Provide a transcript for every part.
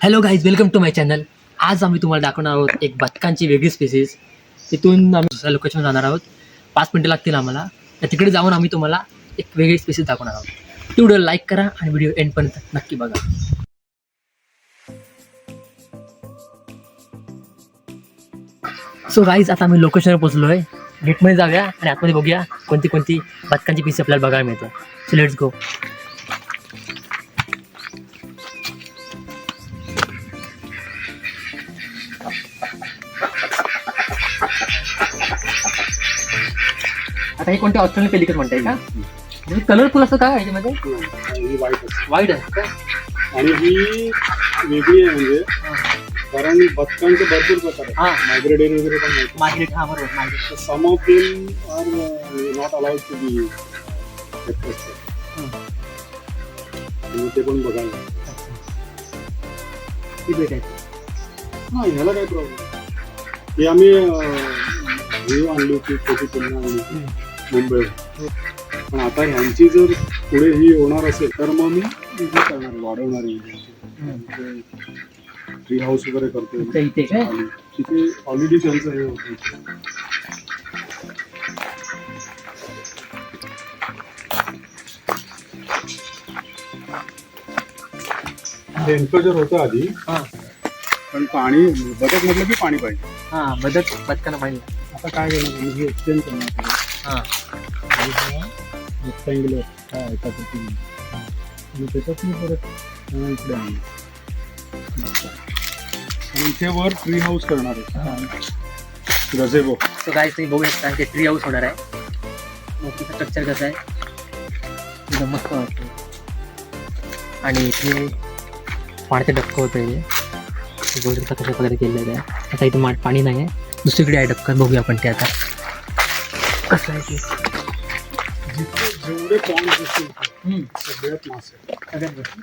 Hello guys, welcome to my channel. आज आम्ही तुम्हाला दाखवणार आहोत एक बदकांची वेगळी स्पेसिस. तिथून आम्ही दुसऱ्या लोकेशनवर जाणार आहोत. 5 मिनिटं लागतील आम्हाला. तर तिकडे जाऊन आम्ही तुम्हाला एक वेगळी स्पेसिस दाखवणार आहोत. ती व्हिडिओ लाईक करा आणि व्हिडिओ एंडपर्यंत नक्की बघा. सो गाईज, आता आम्ही लोकेशनवर पोहोचलो आहे. गेटमध्ये जाऊया आणि आतमध्ये बघूया कोणती कोणती बदकांची पीस आपल्याला बघायला मिळते. So let's go. आता हे कोणते ऑस्ट्रेलियन पेलिकन म्हणताय का? म्हणजे कलरफुल असतं का ह्याच्यामध्ये? ही वाईट आहे का? आणि ही वेगळी आहे म्हणजे कारण बदकांचे भरपूर प्रकार आहेत. हां, मायग्रेटरी वगैरे पण आहेत. मार्केट. हां, बरोबर, market. Some of them are not allowed to be ते पण बघायला. ती भेट आहे. हां, ह्याला काय प्रॉब्लेम. हे आम्ही व्ह्यू आणली होती, छोटी पुन्हा आणली होती मुंबईवर. पण आता ह्यांची जर पुढे ही होणार असेल तर मग मी हे करणार, वाढवणार आहे. ट्री हाऊस वगैरे करतो इथे काय? तिथे ऑलरेडी त्यांचं हे होतं. एन्क्लोजर होतं आधी, हां पण पाणी बदक म्हटलं की पाणी पाहिजे. हां, बदकांना पाहिजे. आता काय करणार, हे एक्सटेंड करणार. हां, रेक्टँग्युलर काय आहे आणि त्याच्यात मी परत इकडे आणलं आणि इथे वर ट्री हाऊस करणार आहे. गझेबो. सो गाईज, तुम्ही बघू शकता ते ट्री हाऊस होणार आहे. मग तिचं स्ट्रक्चर कसं आहे एकदम मस्त वाटतं. आणि इथे पाण्याचं डबकं होतं. हे बघू शकता कशा प्रकारे केलेलं आहे. आता इथे पाणी नाही आहे, दुसरीकडे आहे डबकं. बघूया आपण ते आता कसं आहे ते. जेवढे पॉइंट असतील सगळ्यात मासे. सगळ्यात बरं.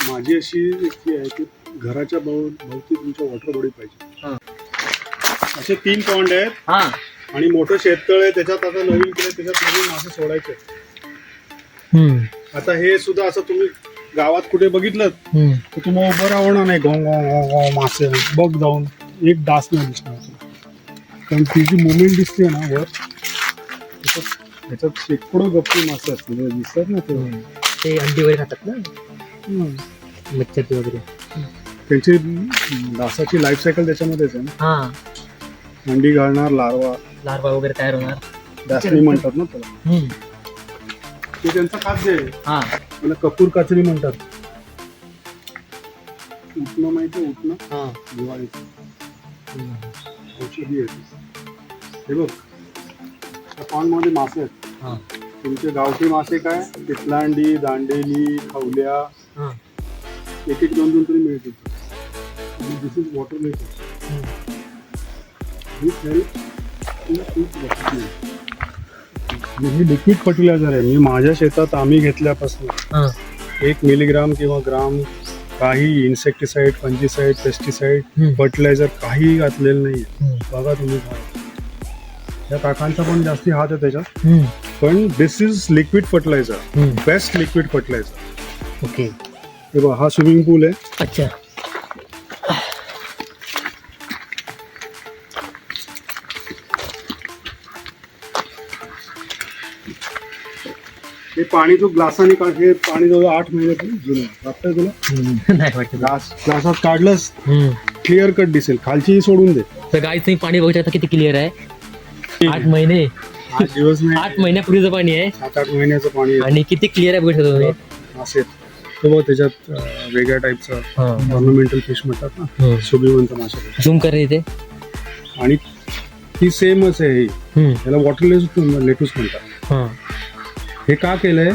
माझी अशी इच्छा आहे की घराच्या भोवती तुमच्या वॉटर बॉडी पाहिजे. असे 3 पॉइंट आहेत. हां, आणि मोठं शेततळ आहे, त्याच्यात आता नवीन केलं, त्याच्यात नवीन मासे सोडायचे. आता हे सुद्धा असं तुम्ही गावात कुठे बघितलं तर तुम्हाला उभं राहणार नाही. गो गो गो गो मासे बघ जाऊन एक डास नाही दिसणार तुला. कारण ती जी मुवमेंट दिसते ना वर, त्याच्यात शेकडो गप्पी मासे असतील दिसतात ना ते अंडी वगैरे खातात ना, मच्छर वगैरे. त्यांची डासाची लाईफ सायकल त्याच्यामध्येच आहे ना. हां, अंडी घालणार, लार्वा वगैरे तयार होणार. डासणी म्हणतात ना त्याला. ते त्यांचं खाद्य आहे. हां, मला कपूर काचरी म्हणतात. उठणं माहिती आहे, उठणं हां, दिवाळीचं औषधी आहे. हे बघ, त्या पॉन्डमध्ये मासे आहेत. हां, तुमचे गावठी मासे काय, पितलांडी, दांडेली, खवल्या, हां. 1-1, 2-2 तरी मिळतील. दिस इज वॉटर मिळते. ही लिक्विड फर्टिलायझर आहे. मी माझ्या शेतात आम्ही घेतल्यापासून 1 मिलीग्राम किंवा ग्राम काही इन्सेक्टिसाइड, फंजिसाइड, पेस्टिसाइड, फर्टिलायझर काही घातलेलं नाही. बघा तुम्ही, या काकांचा पण जास्ती हात आहे त्याच्यात. पण this is liquid fertiliser, best liquid fertiliser. Okay. हे बघा, हा स्विमिंग पूल आहे. अच्छा. हे पाणी जो ग्लासाने हे पाणी जवळ 8 महिन्यापूर्वी जुनं वाटतंय तुला. नाही वाटत. ग्लासात काढलंस क्लिअर कट दिसेल. खालची सोडून दे. तर गाईज, तुम्ही पाणी बघू शकता किती क्लिअर आहे. 8 महिने, 8 दिवस नाही, 8 महिन्यापूर्वीचं पाणी आहे. 7-8 महिन्याचं पाणी आहे. आणि किती क्लिअर आहे बघू शकता तुम्ही. मासे तो बघ, त्याच्यात वेगळ्या टाईपचं ऑर्नामेंटल फिश म्हणतात ना, शोभिवंत मासे. झूम कर इथे. आणि ती सेमच आहे. ही त्याला वॉटर लेटूस म्हणतात. हे का केलंय,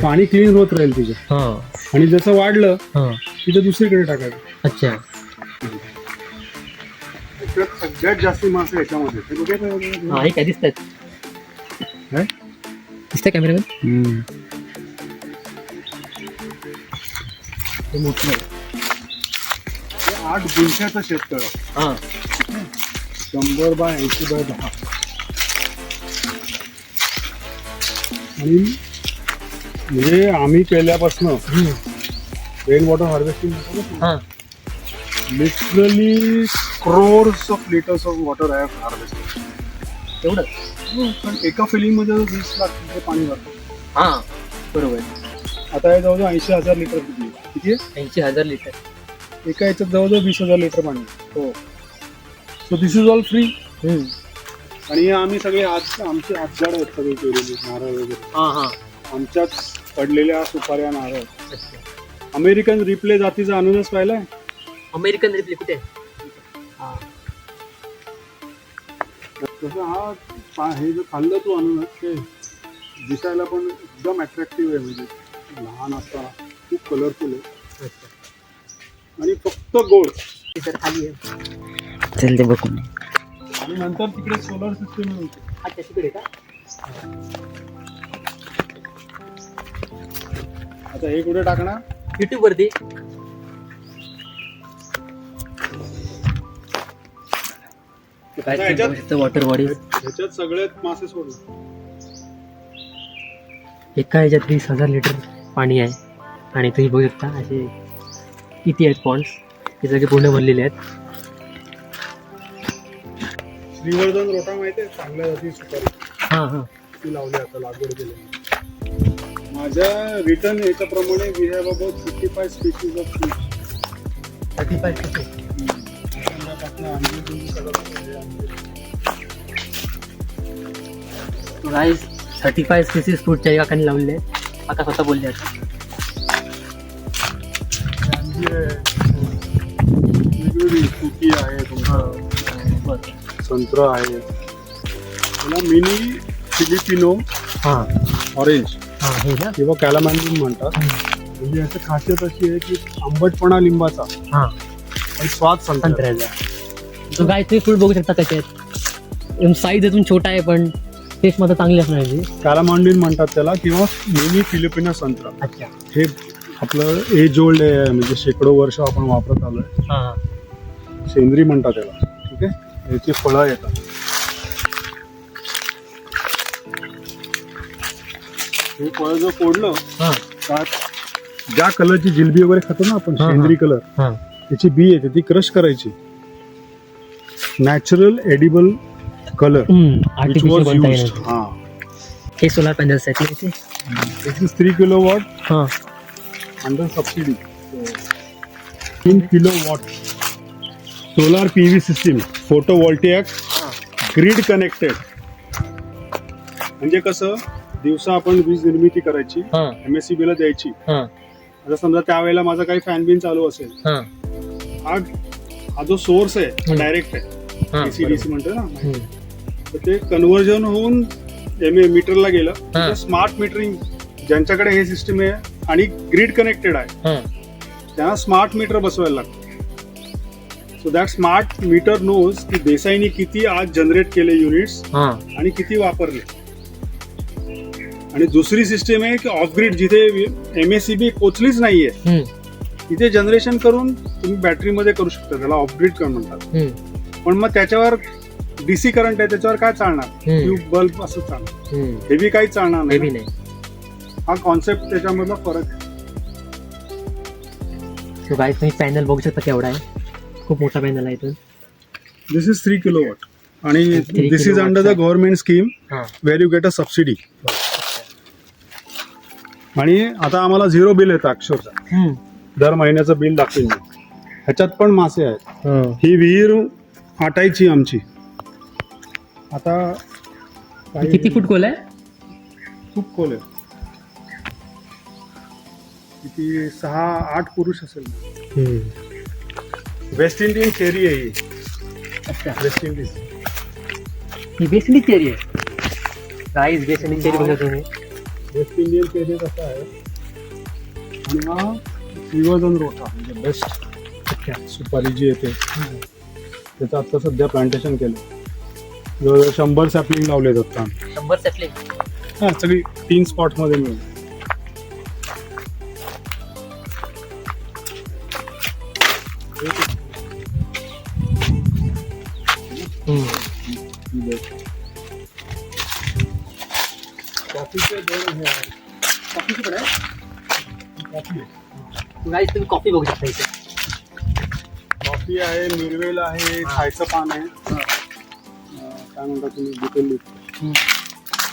पाणी क्लीन होत राहील तुझं. आणि जसं वाढलं तिथं दुसरीकडे टाकायचं. अच्छा. सगळ्यात जास्त मासे ह्याच्यामध्ये. हा, हे काय दिसतात? दिसतं कॅमेरामध्ये? ते मोठं आहे. ते 8 गुंठ्याचं शेततळ आहे. 100 बाय 80 बाय 10. आणि म्हणजे आम्ही केल्यापासनं रेन वॉटर हार्वेस्टिंग हा literally crores of litres of water I have harvested. तेवढं पण एका फिलिंग मध्ये 20 लाख लिटर पाणी जातं. हा बरोबर. आता हे जवळजवळ 80,000 लिटर किती आहे? 80,000 लिटर. एका याच्यात जवळजवळ 20,000 लिटर पाणी. हो. So this is all free. हम्म. आणि हे आम्ही सगळे आमचे हातझाड आहेत सगळे केलेले नारळ वगैरे हा हा. आमच्याच पडलेल्या सुपाऱ्या नारळ. अच्छा. अमेरिकन रिप्ले जातीचा अननस पाहिलाय? अमेरिकन रिप्ले कुठे आहे? हा. तसं हे जर खाल्लं तू अननस ते दिसायला पण एकदम अट्रॅक्टिव्ह आहे. म्हणजे लहान असताना खूप कलरफुल आहे अच्छा. आणि फक्त गोड. तर खाली आहे. चल ते बघू. आणि नंतर तिकडे सोलर सिस्टीम होती. अच्छा तिकडे का? आता हे कुठे टाकणार? युट्यूब वरती. वॉटर बॉडी ह्याच्यात सगळ्यात मासे सोडले. एका ह्याच्यात 20,000 लिटर पाणी आहे. आणि तुम्ही बघू शकता असे किती आहेत पॉन्ड्स. हे सगळे पूर्ण भरलेले आहेत. श्रीवर्धन रोटा माहिती आहे? चांगल्या जाती सुपारी हा हा. ती लावली आता लागवड केली. माझ्या रिटर्न याच्याप्रमाणे we have about 55 species of fish. 35 किती? गाइस 35 स्पीसीज फ्रूटच्या एका कानी लावलेले आहेत. आता स्वतः बोलले आहेत. कुकी आहे तुमचं, संत्र आहे. त्याला मिनी फिलिपिनो हा ऑरेंज हा हे ना. किंवा कॅलामॅन्डिन म्हणतात. म्हणजे याची खासियत अशी आहे की आंबटपणा लिंबाचा हा आणि स्वाद संत्र्याचा. तो गाय तुम्ही फ्रूट बघू शकता कसे आहेत. साईज अजून छोटा आहे पण टेस्ट मात्र चांगली असणार आहे. कॅलामॅन्डिन म्हणतात त्याला किंवा मिनी फिलिपिनो संत्रा. अच्छा. हे आपलं एज ओल्ड आहे. म्हणजे शेकडो वर्ष आपण वापरत आलोय. हा सेंद्री म्हणतात त्याला. ठीक आहे. याची फळं येतात. हे फळ जर फोडलं हा त्यात ज्या कलरची जिलबी वगैरे खातो ना आपण, हा, हा. सेंद्री कलर, हा. त्याची बी येते ती क्रश करायची. नॅचरल एडिबल कलर आर्टिफिशियल बनता येईल. हा. हे सोलार पॅनल्स आहेत. दिस इज 3 किलोवॉट हा under subsidy. 3 kilowatt solar PV system, photovoltaic, grid connected. म्हणजे कसं दिवसा आपण वीज निर्मिती करायची, हा MSEB ला द्यायची. हा आता समजा त्यावेळेला माझा काही फॅन बिन चालू असेल, हा हा जो सोर्स आहे डायरेक्ट आहे, हा AC/DC म्हणतो ना, हम्म. तर ते कन्व्हर्जन होऊन मीटरला गेलं. हा. स्मार्ट मीटरिंग ज्यांच्याकडे हे सिस्टम आहे आणि ग्रीड कनेक्टेड आहे हा त्यांना स्मार्ट मीटर बसवायला लागतं. So that smart meter knows की देसाईने किती आज जनरेट केले युनिट्स हा आणि किती वापरले. आणि दुसरी सिस्टीम आहे की ऑफ ग्रीड, जिथे MSEB पोचलीच नाहीये हम्म. तिथे जनरेशन करून तुम्ही बॅटरीमध्ये करू शकता. त्याला ऑफ ग्रीड म्हणतात. हम्म. पण मग त्याच्यावर DC करंट आहे, त्याच्यावर काय चालणार? हम्म. ट्यूब बल्ब असं चालणार. हम्म. हेवी काहीच चालणार Maybe नाही. नाही. हा कॉन्सेप्ट त्याच्यामधला फरक आहे. सो गाइस तुम्ही पॅनल बघू शकता केवढा आहे. खूप मोठा पॅनल आहे इथून. दिस इज 3 किलोवॉट आणि 3 this is under the kilowatt. Government scheme हा where you get a subsidy. आणि आता आम्हाला 0 बिल येतं अक्षरशः. हम्म. दर महिन्याचं बिल दाखवेल मी. ह्याच्यात पण मासे आहेत. हा. ही विहीर आटायची आमची. आता हे किती फूट खोल आहे? खूप खोल आहे. किती 6-8 पुरुष असेल. वेस्ट इंडियन चेरी आहे ही. अच्छा. West Indies. ही बेसली चेरी आहे. गाइस बेसली चेरी बघा तुम्ही. वेस्ट इंडियन चेरी कसा आहे. आणि हा श्रीवर्धन रोटा म्हणजे बेस्ट अच्छा. सुपारी जी येते त्याचं आता सध्या प्लांटेशन केलं. जवळजवळ 100 सॅपलिंग लावले जातात. 100 सॅपलिंग. हा सगळी 3 स्पॉट मध्ये मिळून. कॉफीचे 2 हे आहेत. कॉफीचे पण आहे. कॉफी आहे. गाईस तुम्ही कॉफी बघू शकता इथे. कॉफी आहे, मिरवेल आहे, खायचं पान आहे, काय म्हणतात तुम्ही बुटेल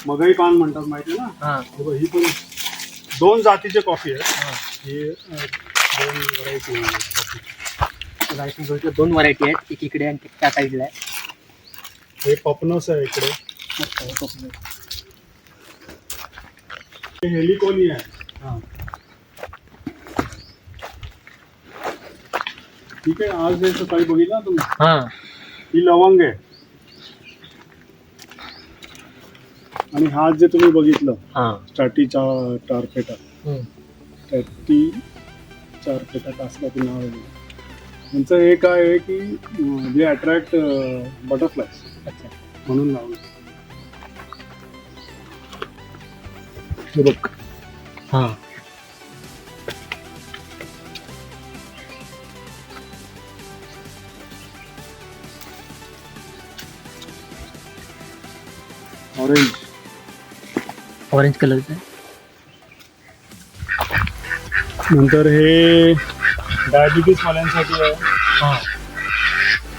मगई पान म्हणतात माहिती आहे ना. हा ही पण 2 जातीचे कॉफी आहे. हे 2 व्हरायटी कॉफी. गाईस 2 व्हरायटी आहेत, एक इकडे आणि त्या साईडला आहे. हे पपनस आहे इकडे. हे हेलिकोनी आहे. हा ठीक आहे. आज हे सकाळी बघितलं ना तुम्ही, हा ही लवंग आहे. आणि हा जे तुम्ही बघितलं हा स्टार्टीचा टारपेटा, स्टार्टी चारपेटा असला ते नाव आहे. त्यांचं हे काय आहे की जे अट्रॅक्ट बटरफ्लायज, अच्छा म्हणून लावलं. हे बघ, हा ऑरेंज. ऑरेंज कलरचं आहे. नंतर हे डायबिटीस वाल्यांसाठी आहे. हा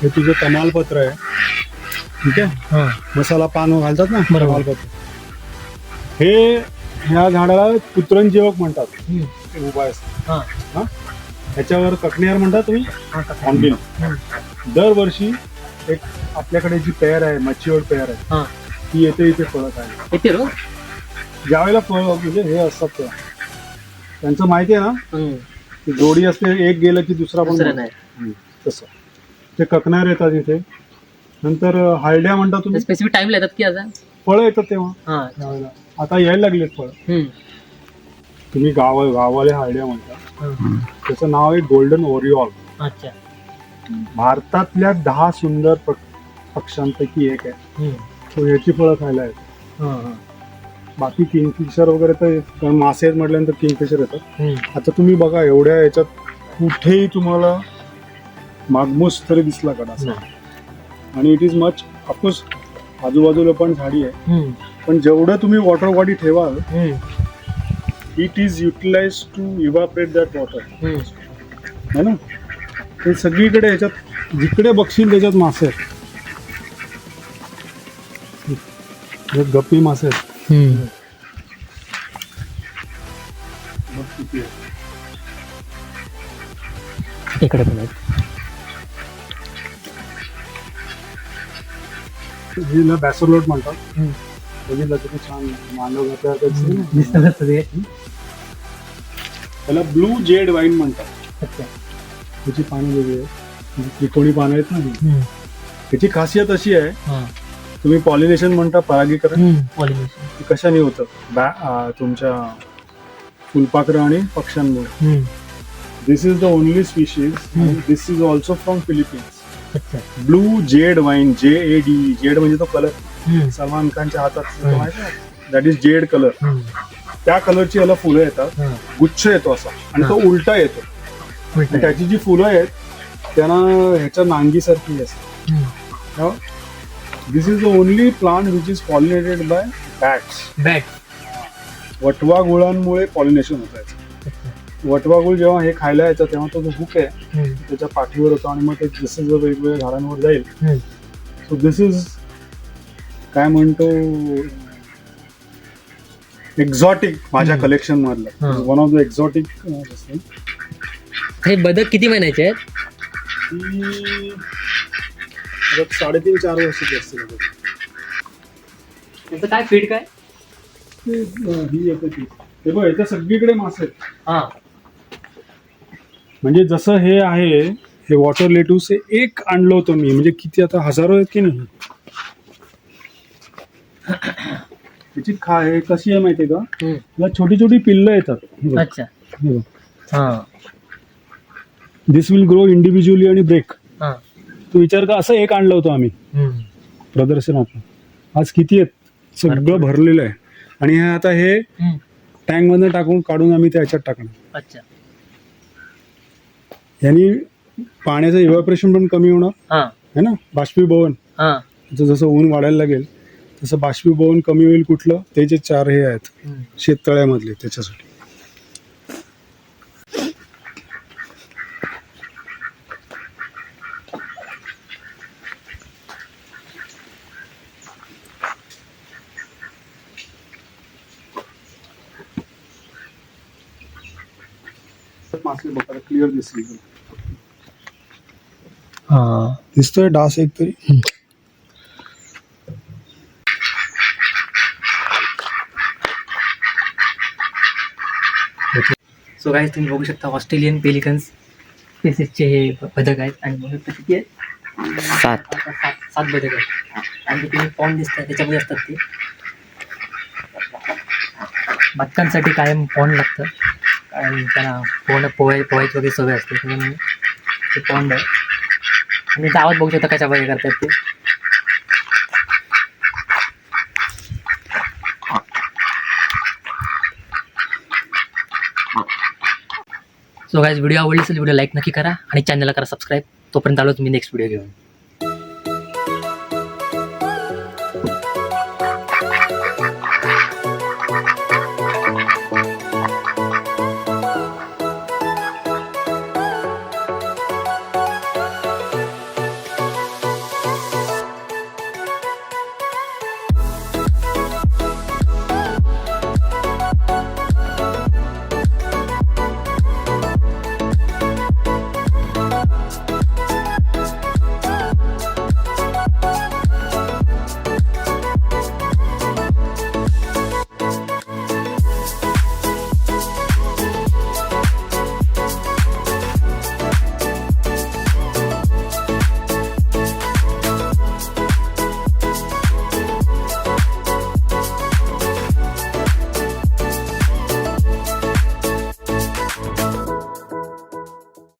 हे तुझं तमालपत्र आहे. ठीक आहे. हा मसाला पान घालतात ना, बरोबर. तमालपत्र. हे ह्या झाडाला पुत्रंजीवक म्हणतात. ते उभा असतं. हा हा, ह्याच्यावर ककणीर म्हणतात तुम्ही, हा हॉर्नबिल. दरवर्षी एक आपल्याकडे जी पेअर आहे, मॅच्युअर्ड पेअर आहे, हा ती येते इथे फळं खायला. येते रोज. ज्यावेळेला फळ म्हणजे हे असतात तेव्हा त्यांचं माहिती आहे ना, की जोडी असते, एक गेलं की दुसरा पण दुसरं बोलतो. नाही. तसं ते ककणार येतात इथे. नंतर हळद्या म्हणता तुम्ही, स्पेसिफिक टाइम येतात की आता. फळं येतात तेव्हा. हा त्यावेळेला आता यायला लागलेत फळं. तुम्ही गावाले हळद्या म्हणता. त्याचं नाव आहे गोल्डन ओरिओल. अच्छा भारतातल्या 10 सुंदर पक्ष्यांपैकी एक आहे. तो ह्याची फळं खायला आहेत. हा हा बाकी किंगफिशर वगैरे तर, कारण मासे आहेत म्हटल्यानंतर किंगफिशर येतात. आता तुम्ही बघा, एवढ्या याच्यात कुठेही तुम्हाला मागमूस तरी दिसला का असा. आणि इट इज मच, ऑफकोर्स आजूबाजूला पण झाडी आहे, पण जेवढं तुम्ही वॉटर बॉडी ठेवाल, it is utilise to evaporate that water, है ना. ते सगळीकडे ह्याच्यात जिकडे बघशील त्याच्यात मासे आहेत. हे गप्पी मासे आहेत. बघ किती आहेत. इकडे पण आहेत. हिला बॅसोलोट म्हणतात. बघितलं किती छान मानव दिसतात सगळे. त्याला ब्लू जेड वाईन म्हणतात. अच्छा त्याची पानं वेगळी आहे, त्रिकोणी पानं आहेत ना. त्याची खासियत अशी आहे, हा तुम्ही पॉलिनेशन म्हणता, परागीकरण. पॉलिनेशन ते कशाने होतं? तुमच्या फुलपाखरं आणि पक्ष्यांमुळे. This is the only species, this is also from Philippines. अच्छा blue jade vine, JAD. Jade म्हणजे तो कलर सलमान खानच्या हातात, दॅट इज जेड कलर. त्या कलरची याला फुलं येतात, गुच्छ येतो असा, आणि तो उलटा येतो. आणि त्याची जी फुलं आहेत त्यांना ह्याच्या नांगीसारखी असते. This is the only plant which is pollinated by bats. वटवा गुळांमुळे पॉलिनेशन होत आहे. वटवा गुळ जेव्हा हे खायला येतं तेव्हा तो जो हुक आहे त्याच्या पाठीवर होतो, आणि मग ते जसं जर वेगवेगळ्या झाडांवर जाईल. सो दिस इज काय म्हणतो, एक्झॉटिक माझ्या कलेक्शन मधलं, वन ऑफ द एक्झॉटिक. हे बदक किती महिन्याचे आहेत? 3.5-4 वर्षाची असते. त्याचं काय फीड काय? ही येते ती. हे बघ, इथं सगळीकडे मासे आहेत. हा म्हणजे जसं हे आहे, हे वॉटर लेटूस, हे एक आणलं होतं मी, म्हणजे किती आता हजारो आहेत की नाही. त्याची हे कशी आहे माहितीये का, त्याला छोटी छोटी पिल्लं येतात. अच्छा हा दिस विल ग्रो इंडिव्हिज्युअली आणि ब्रेक. हा तू विचार का, असं एक आणलं होतं आम्ही प्रदर्शनात. आज किती आहेत, सगळं भरलेलं आहे. आणि हे आता हे टँक मधनं काढून आम्ही त्याच्यात टाकणार. अच्छा यांनी पाण्याचं इव्हॅपोरेशन पण कमी होणार है ना, बाष्पीभवन. जसं ऊन वाढायला लागेल तसं बाष्पीभवन कमी होईल. कुठलं, ते जे 4 हे आहेत शेततळ्यामधले, त्याच्यासाठी. मासे बघा क्लिअर दिसली. हा दिसतोय डास एक तरी. सो गाईज तुम्ही बघू शकता ऑस्ट्रेलियन पेलिकन्स स्पेसिसचे हे बदक आहेत आणि बघू शकता किती आहेत 7 बदक आहेत आणि ते तुम्ही पॉन्ड दिसत आहे त्याच्यामध्ये असतात ते. बदकांसाठी कायम पॉन्ड लागतं कारण त्यांना पोहायची वगैरे सवय असते त्याच्यामुळे ते पॉन्ड आहे. आणि गावात बघू शकता कशा वगैरे करतात ते. सो गाईज व्हिडिओ आवडली असेल व्हिडिओ लाईक नक्की करा आणि चॅनलला करा सबस्क्राईब. तोपर्यंत आलोच मी नेक्स्ट व्हिडिओ घेऊन.